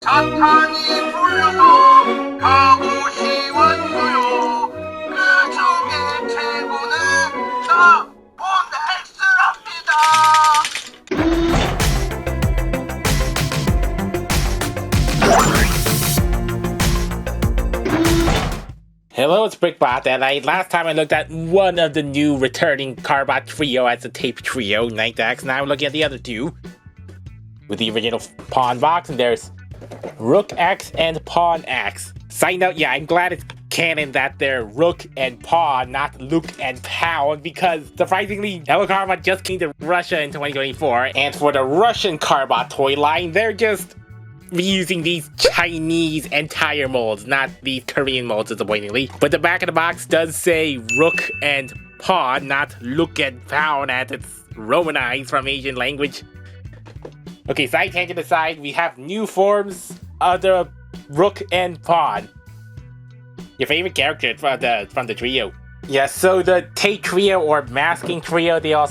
사탄이 불러서 가보시 왔어요. 그 중에 최고는 나 몬엑스랍니다. Hello, it's BrickBot, and last time I looked at one of the new returning Carbot trio as a tape trio, Night X. Now I'm looking at the other two with the original Pawn box, and there's Rook X and Pawn X. Side note, yeah, I'm glad it's canon that they're Rook and Pawn, not Luke and Pound, because surprisingly, helloka봇 just came to Russia in 2024, and for the Russian Carbot toy line, they're just reusing these Chinese entire molds, not these Korean molds, disappointingly. But the back of the box does say Rook and Pawn, not Look and Pound, as it's Romanized from Asian language. Okay, side tangent aside, we have new forms of the Rook and Pawn. Your favorite character from the trio. Yeah, so the tape trio or masking trio, they all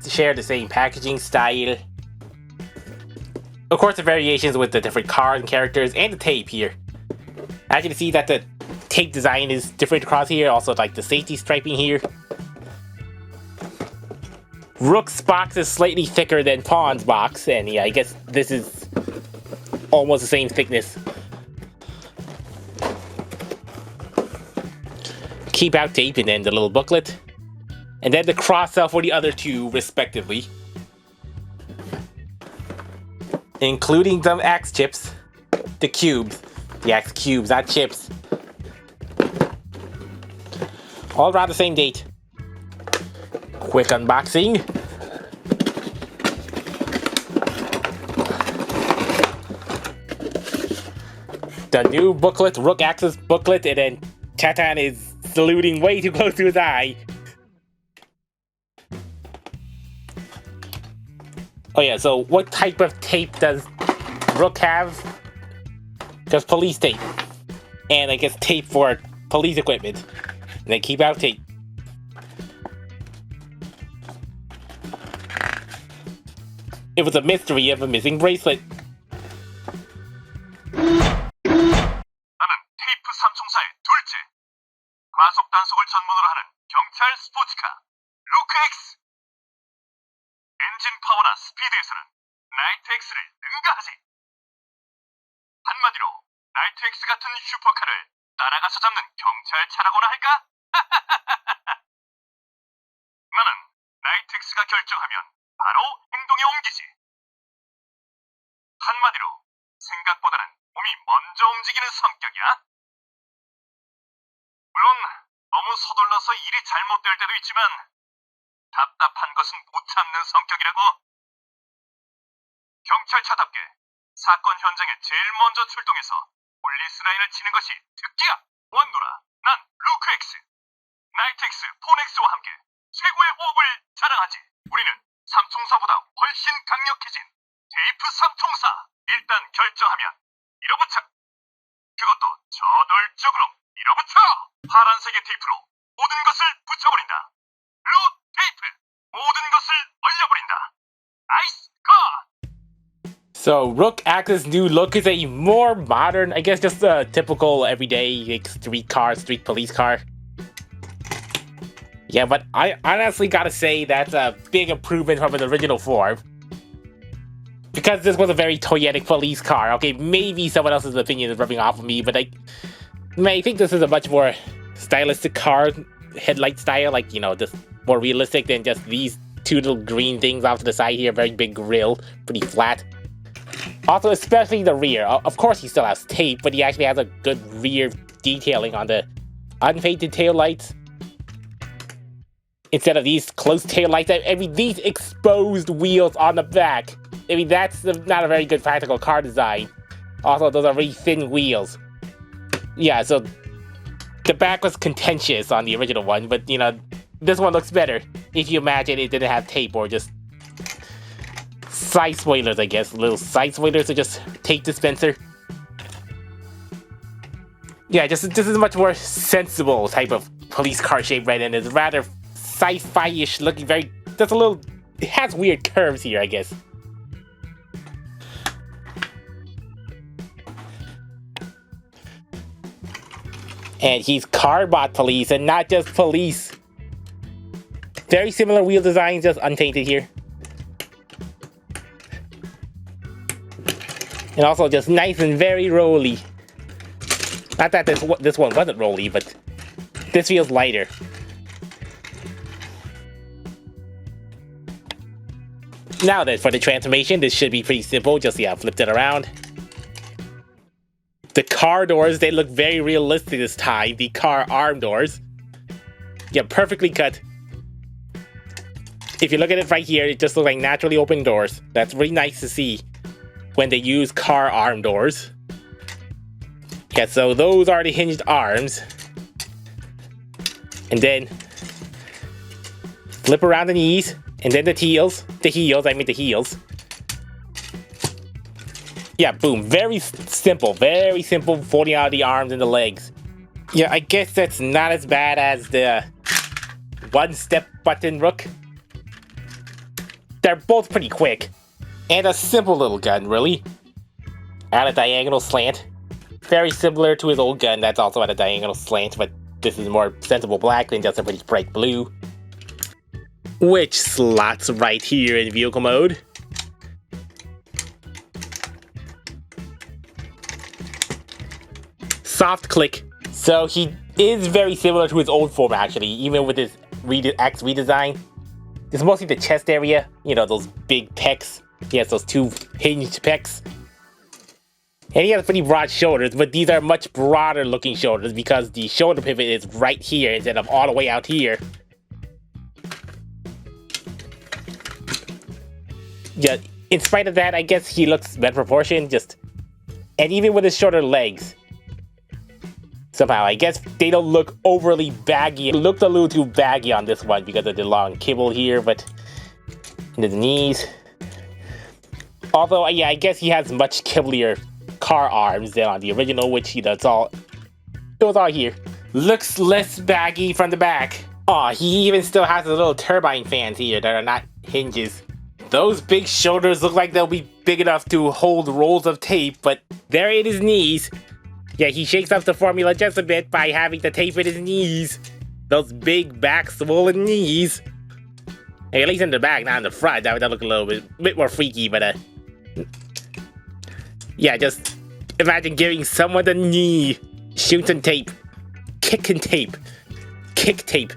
share the same packaging style. Of course, the variations with the different cards and characters and the tape here. As you can see that the tape design is different across here, also like the safety striping here. Rook's box is slightly thicker than Pawn's box, and yeah, I guess this is almost the same thickness. Keep out tape and then the little booklet. And then the cross-sell for the other two, respectively. Including some Axe chips, the cubes, the Axe cubes, not chips. All around the same date. Quick unboxing. The new booklet, Rook X's booklet, and then Chatan is saluting way too close to his eye. Oh yeah, so what type of tape does Rook have? Just police tape. And I guess tape for police equipment. And then keep out tape. It was a mystery of a missing bracelet. 나는 테이프 삼총사의 둘째. 과속 단속을 전문으로 하는 경찰 스포츠카 루크 X. 엔진 파워나 스피드에서는 나이트 X를 능가하지. 한마디로 나이트 X 같은 슈퍼카를 따라가서 잡는 경찰차라고나 할까? 나는 나이트 X가 결정하면 바로 행동에 옮기지. 한마디로 생각보다는 몸이 먼저 움직이는 성격이야. 물론 너무 서둘러서 일이 잘못될 때도 있지만 답답한 것은 못 참는 성격이라고. 경찰차답게 사건 현장에 제일 먼저 출동해서 폴리스 라인을 치는 것이 특기야. 원노라, 난 루크 X, 나이트 X, 폰 X와 함께 최고의 호흡을 자랑하지. 우리는 삼총사보다 훨씬 강력해진 테이프 삼총사. 일단 결정하면 밀어붙여. 그것도 저돌적으로 밀어붙여. 파란색의 테이프로 모든 것을 붙여버린다. 블루 테이프, 모든 것을 얼려버린다. 나이스 컷! So Rook X's new look is a more modern, I guess just a typical everyday like, street police car. Yeah, but I honestly gotta say that's a big improvement from its original form. Because this was a very toyetic police car. Okay, maybe someone else's opinion is rubbing off on me, but I think this is a much more stylistic car, headlight style, like, you know, just more realistic than just these two little green things off to the side here. Very big grille, pretty flat. Also, especially the rear. Of course, he still has tape, but he actually has a good rear detailing on the unpainted taillights. Instead of these close taillights, I mean, these exposed wheels on the back. I mean, that's not a very good practical car design. Also, those are really thin wheels. Yeah, so the back was contentious on the original one, but, you know, this one looks better. If you imagine it didn't have tape or just side spoilers, I guess. Little side spoilers or just tape dispenser. Yeah, this is a much more sensible type of police car shape right now. It's rather sci-fi-ish looking, just a little, it has weird curves here, I guess. And he's Carbot police and not just police. Very similar wheel designs, just untainted here. And also just nice and very rolly. Not that this one wasn't rolly, but this feels lighter. Now then, for the transformation, this should be pretty simple. Just, yeah, flipped it around. The car doors, they look very realistic this time. The car arm doors. Yeah, perfectly cut. If you look at it right here, it just looks like naturally open doors. That's really nice to see when they use car arm doors. Yeah, so those are the hinged arms. And then flip around the knees, and then the heels. The heels. Yeah, boom. Very simple, folding out the arms and the legs. Yeah, I guess that's not as bad as the one-step button Rook. They're both pretty quick. And a simple little gun, really. At a diagonal slant. Very similar to his old gun that's also at a diagonal slant, but this is more sensible black than just a pretty bright blue. Which slots right here in vehicle mode. Soft click. So he is very similar to his old form actually, even with his X redesign. It's mostly the chest area, you know, those big pecs. He has those two hinged pecs. And he has pretty broad shoulders, but these are much broader looking shoulders because the shoulder pivot is right here instead of all the way out here. Yeah, in spite of that, I guess he looks better proportioned, and even with his shorter legs. Somehow, I guess they don't look overly baggy. It looked a little too baggy on this one because of the long kibble here, but into the knees. Although, yeah, I guess he has much kibblier car arms than on the original, which, you know, it was all here. Looks less baggy from the back. Aw, he even still has the little turbine fans here that are not hinges. Those big shoulders look like they'll be big enough to hold rolls of tape, but they're in his knees. Yeah, he shakes up the formula just a bit by having the tape in his knees. Those big back swollen knees. Hey, at least in the back, not in the front. That would look a little bit more freaky, but yeah, just imagine giving someone the knee. Shoot and tape. Kick and tape. Kick tape.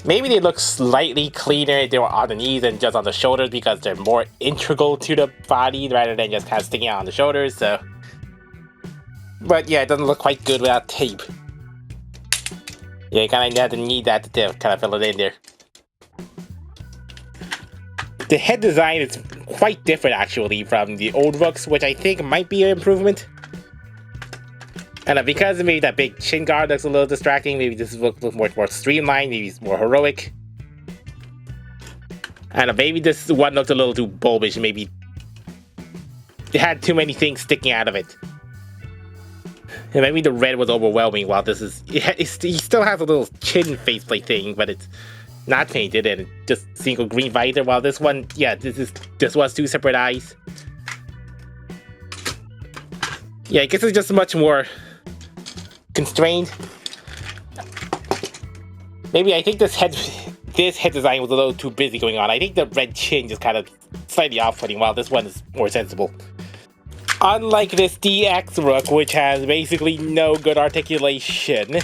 Maybe they look slightly cleaner if they were on the knees and just on the shoulders because they're more integral to the body rather than just kind of sticking out on the shoulders, so. But yeah, it doesn't look quite good without tape. Yeah, you kind of need that to kind of fill it in there. The head design is quite different actually from the old Rooks, which I think might be an improvement. And because maybe that big chin guard looks a little distracting, maybe this looks more streamlined, maybe it's more heroic. And maybe this one looked a little too bulbish, maybe it had too many things sticking out of it. And maybe the red was overwhelming while this is... he still has a little chin faceplate thing, but it's not painted and just single green visor, while this one, yeah, this was two separate eyes. Yeah, I guess it's just much more constrained. Maybe I think this head design was a little too busy going on. I think the red chin just kind of slightly off-putting, while this one is more sensible. Unlike this DX Rook, which has basically no good articulation,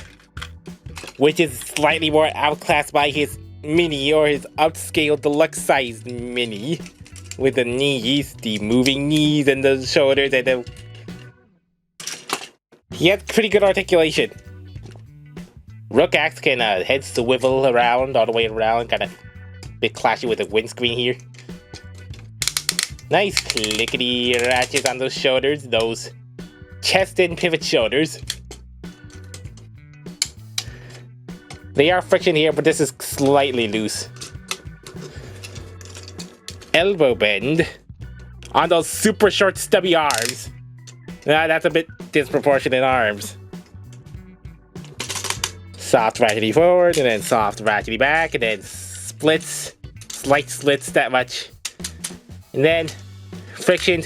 which is slightly more outclassed by his Mini, or his upscale deluxe-sized Mini, with the knees, the moving knees and the shoulders, and the... He has pretty good articulation. Rook X can head swivel around, all the way around, kind of a bit clashy with the windscreen here. Nice clickety ratchets on those shoulders, those chest and pivot shoulders. They are friction here, but this is slightly loose. Elbow bend on those super short stubby arms. That's a bit disproportionate arms. Soft ratchety forward, and then soft ratchety back, and then splits, slight slits that much. And then friction,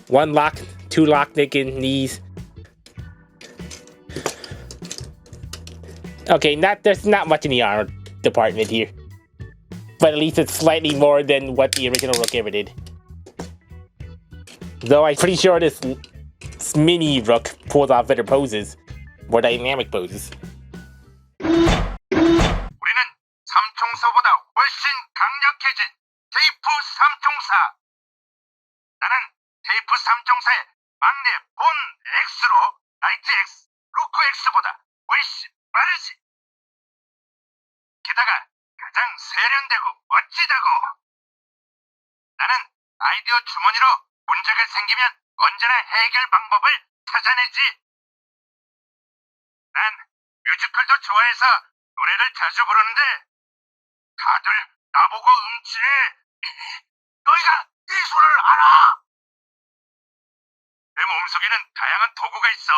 one lock, two lock naked knees. Okay, there's not much in the armor department here. But at least it's slightly more than what the original Rook ever did. Though I'm pretty sure this mini Rook pulls off better poses. More dynamic poses. 우리는 삼총사보다 훨씬 강력해진 테이프 삼총사. 나는 테이프 삼총사의 막내 본 X로 나이트 X, 루크 X보다 훨씬 빠르지. 게다가 가장 세련되고 멋지다고. 나는 아이디어 주머니로 문제가 생기면 언제나 해결 방법을 찾아내지. 난 뮤지컬도 좋아해서 노래를 자주 부르는데 다들 나보고 음치래. 너희가 미술을 알아? 내 몸속에는 다양한 도구가 있어.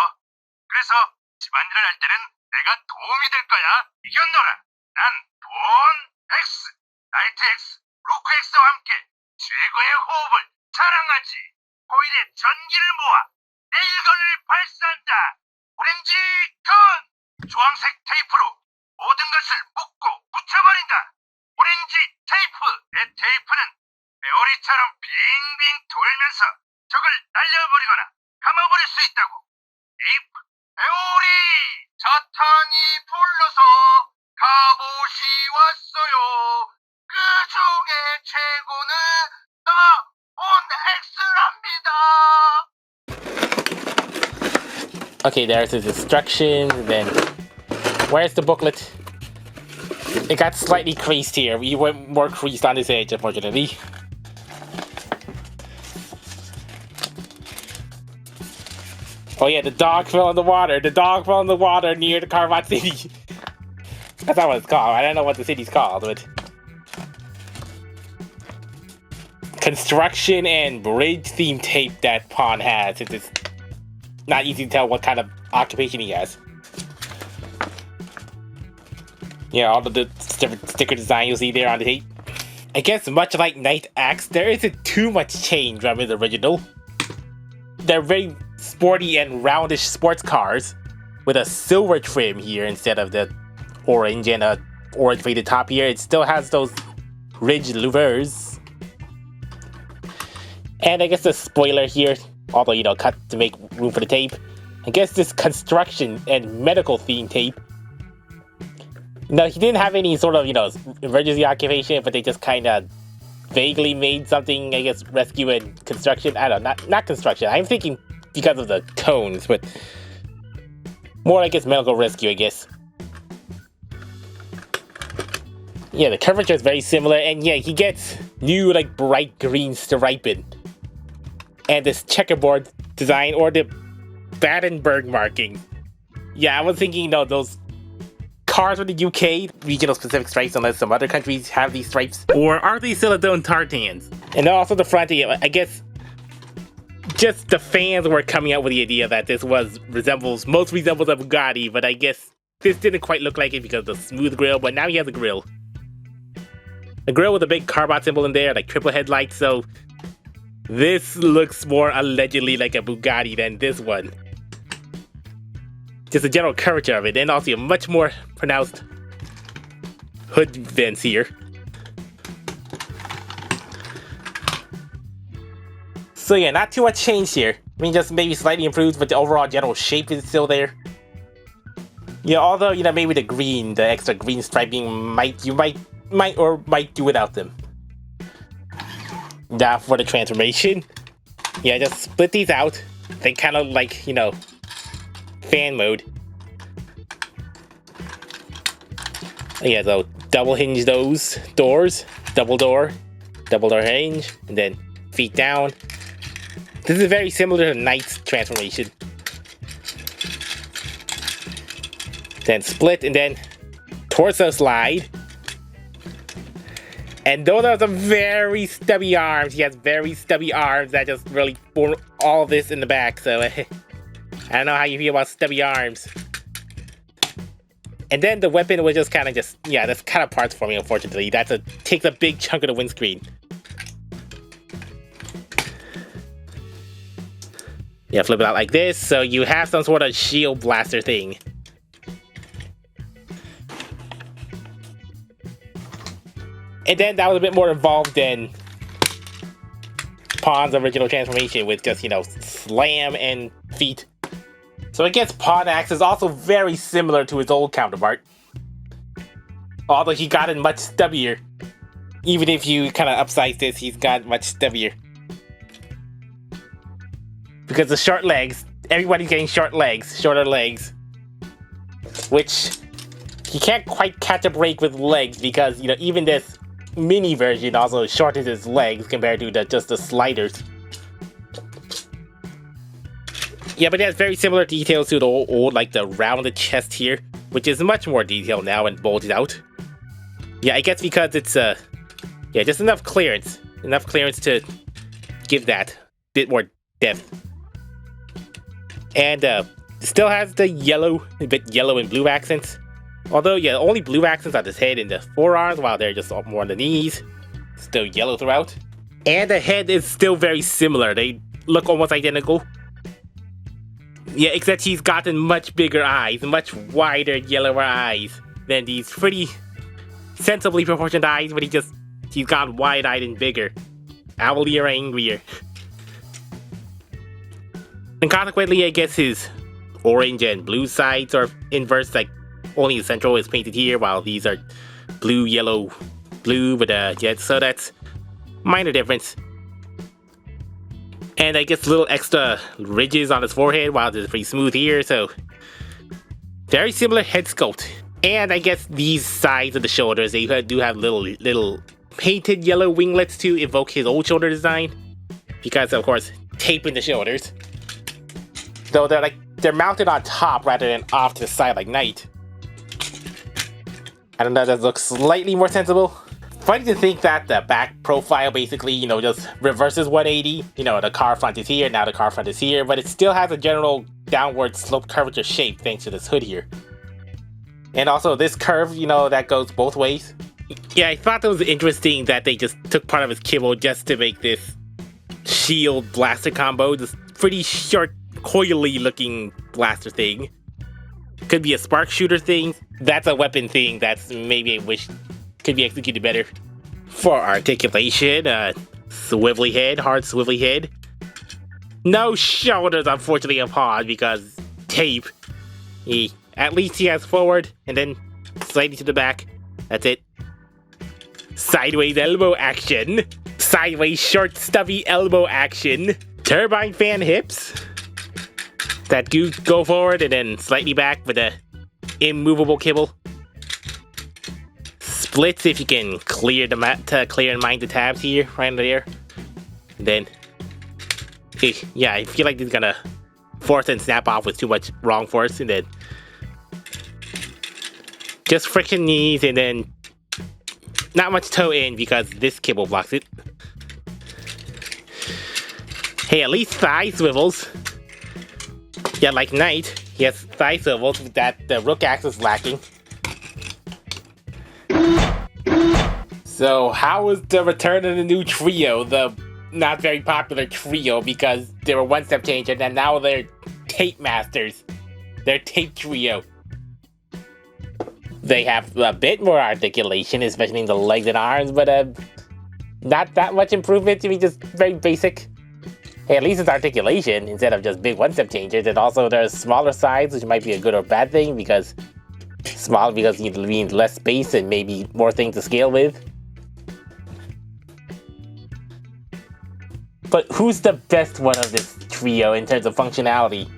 그래서 집안일을 할 때는 내가 도움이 될 거야. 이겼노라. 난 본 X, 나이트 X, 루크 X와 함께 최고의 호흡을 자랑하지. 코일에 전기를 모아 레일건을 발사한다. 오렌지 건! 주황색 테이프로 모든 것을 묶고 붙여버린다. 오렌지 테이프! 내 테이프는 메오리처럼 빙빙 돌면서 적을 날려버리거나 감아버릴 수 있다고. 테이프, 메오리! 사탄이 불러서 카봇이 왔어요. 그 중에 최고는 나 본 X랍니다. Okay, there's his instructions, and then where's the booklet? It got slightly creased here. We went more creased on this edge, unfortunately. Oh yeah, the dog fell in the water. The dog fell in the water near the Carbot city. That's not what it's called. I don't know what the city's called, but construction and bridge theme tape that Pawn has. It's not easy to tell what kind of occupation he has. Yeah, all of the different sticker design you'll see there on the tape. I guess much like Night Axe, there isn't too much change from his original. They're very sporty and roundish sports cars with a silver trim here instead of the orange and a orange faded top here. It still has those ridge louvers. And I guess the spoiler here, although, you know, cut to make room for the tape. I guess this construction and medical theme tape. No, he didn't have any sort of, you know, emergency occupation, but they just kind of vaguely made something, I guess, rescue and construction. I don't know, not construction. I'm thinking because of the tones, but more, I guess, medical rescue, I guess. Yeah, the curvature is very similar, and yeah, he gets new, like, bright greens to ripen. And this checkerboard design, or the Battenberg marking. Yeah, I was thinking, you know, those cars from the UK, regional specific stripes, unless some other countries have these stripes. Or are they still their own tartans? And also the front, I guess, just the fans were coming out with the idea that this most resembles a Bugatti, but I guess this didn't quite look like it because of the smooth grille, but now he has a grille. A grille with a big Carbot symbol in there, like triple headlights, so this looks more allegedly like a Bugatti than this one. Just the general curvature of it, and also a much more pronounced hood vents here. So yeah, not too much change here. I mean, just maybe slightly improved, but the overall general shape is still there. Yeah, although, you know, maybe the extra green striping might do without them. Now for the transformation. Yeah, just split these out. They kind of like, you know, fan mode. Yeah, so double hinge those doors, double door hinge, and then feet down. This is very similar to Knight's transformation. Then split, and then torso slide. And those are some very stubby arms. He has very stubby arms that just really form all of this in the back, so I don't know how you feel about stubby arms. And then the weapon was just kind of that's kind of parts for me, unfortunately. Takes a big chunk of the windscreen. Yeah, flip it out like this, so you have some sort of shield blaster thing. And then that was a bit more involved than Pawn's original transformation with just, you know, slam and feet. So I guess Pawn Axe is also very similar to his old counterpart. Although he got it much stubbier. Even if you kind of upsize this, he's got much stubbier. Because the short legs, everybody's getting shorter legs. Which, he can't quite catch a break with legs because, you know, even this mini version also shortens his legs compared to just the sliders. Yeah, but it has very similar details to the old, like the rounded chest here, which is much more detailed now and bulged out. Yeah, I guess because it's, yeah, just enough clearance to give that bit more depth. And, still has the yellow and blue accents. Although, yeah, only blue accents on his head and the forearms, while they're just more on the knees. Still yellow throughout. And the head is still very similar. They look almost identical. Yeah, except he's gotten much bigger eyes, much wider, yellower eyes than these pretty sensibly proportioned eyes, but he's got wide-eyed and bigger. Owlier, angrier. And consequently, I guess his orange and blue sides are inverse, like only the central is painted here, while these are blue, yellow, blue, but yeah, so that's minor difference. And I guess little extra ridges on his forehead, while it's pretty smooth here, so very similar head sculpt. And I guess these sides of the shoulders, they do have little painted yellow winglets to evoke his old shoulder design, because of course tape in the shoulders. Though they're mounted on top rather than off to the side like Knight. I don't know, that looks slightly more sensible. Funny to think that the back profile basically, you know, just reverses 180. You know, the car front is here, now the car front is here, but it still has a general downward slope curvature shape thanks to this hood here. And also this curve, you know, that goes both ways. Yeah, I thought that was interesting that they just took part of his kibble just to make this shield blaster combo. This pretty short, coily looking blaster thing. Could be a spark shooter thing. That's a weapon thing that's maybe I wish could be executed better. For articulation, swivelly head, hard swivelly head. No shoulders, unfortunately, upon because tape. At least he has forward and then slightly to the back. That's it. Sideways elbow action. Sideways short stubby elbow action. Turbine fan hips. That go forward and then slightly back with a immovable kibble. Splits if you can clear clear and mind the tabs here, right there. And then, yeah, I feel like this is gonna force and snap off with too much wrong force, and then just friction knees, and then not much toe in because this kibble blocks it. Hey, at least thigh swivels. Yeah, like Knight, he has thigh swivels that the Rook X is lacking. So, how was the return of the new trio, the not very popular trio, because they were one step change and now they're tape masters. They're tape trio. They have a bit more articulation, especially in the legs and arms, but not that much improvement to be just very basic. Hey, at least it's articulation instead of just big one-step changes. And also there's smaller sides, which might be a good or bad thing, because small because you need less space and maybe more things to scale with. But who's the best one of this trio in terms of functionality?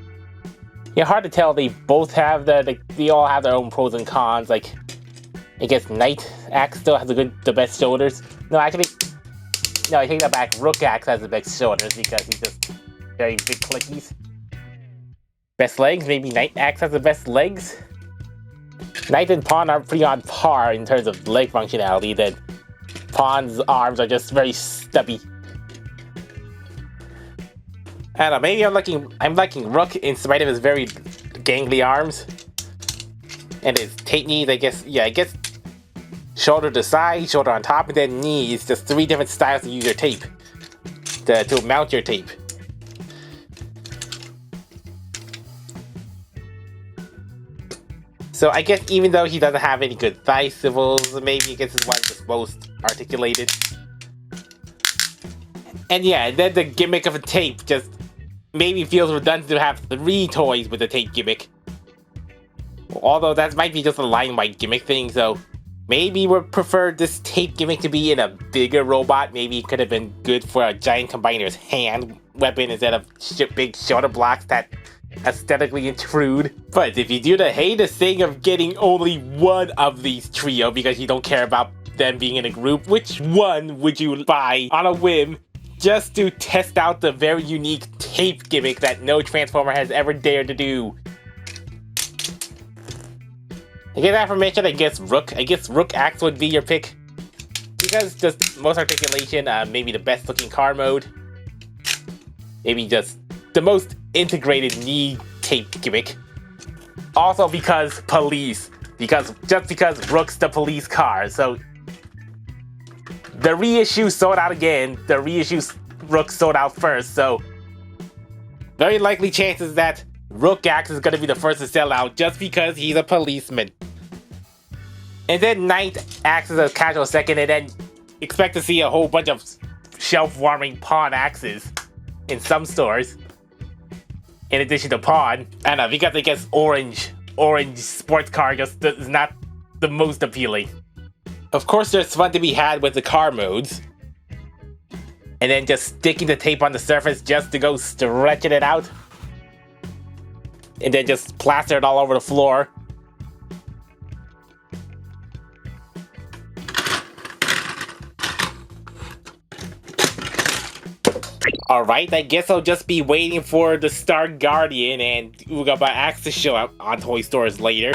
Yeah, hard to tell. They both have they all have their own pros and cons. Like, I guess Knight Axe still has the best shoulders. No, actually, no, I take that back. Rook X has the best shoulders because he's just very big clickies. Best legs? Maybe Knight Axe has the best legs? Knight and Pawn are pretty on par in terms of leg functionality. Then Pawn's arms are just very stubby. I don't know, maybe I'm liking Rook in spite of his very gangly arms. And his tape knees, I guess, yeah, I guess shoulder to side, shoulder on top, and then knees. Just 3 different styles to use your tape. To mount your tape. So I guess even though he doesn't have any good thigh swivels, maybe I guess his one is the most articulated. And yeah, then the gimmick of a tape just maybe feels redundant to have 3 toys with the tape gimmick. Although that might be just a line-wide gimmick thing, so maybe we prefer this tape gimmick to be in a bigger robot. Maybe it could have been good for a giant combiner's hand weapon instead of big shoulder blocks that aesthetically intrude. But if you do the heinous thing of getting only one of these trio because you don't care about them being in a group, which one would you buy on a whim just to test out the very unique tape gimmick that no Transformer has ever dared to do? To get affirmation, I guess Rook X would be your pick. Because just most articulation, maybe the best looking car mode. Maybe just the most integrated knee tape gimmick. Also because police. Because Rook's the police car, so the reissue sold out again. The reissue Rook sold out first, so very likely chances that Rook X is gonna be the first to sell out just because he's a policeman. And then Knight acts as a casual second, and then expect to see a whole bunch of shelf-warming Pawn axes in some stores. In addition to Pawn, I don't know, because I guess orange sports car just is not the most appealing. Of course, there's fun to be had with the car modes. And then just sticking the tape on the surface just to go stretching it out. And then just plaster it all over the floor. Alright, I guess I'll just be waiting for the Star Guardian and Ugaba Axe to show up on toy stores later.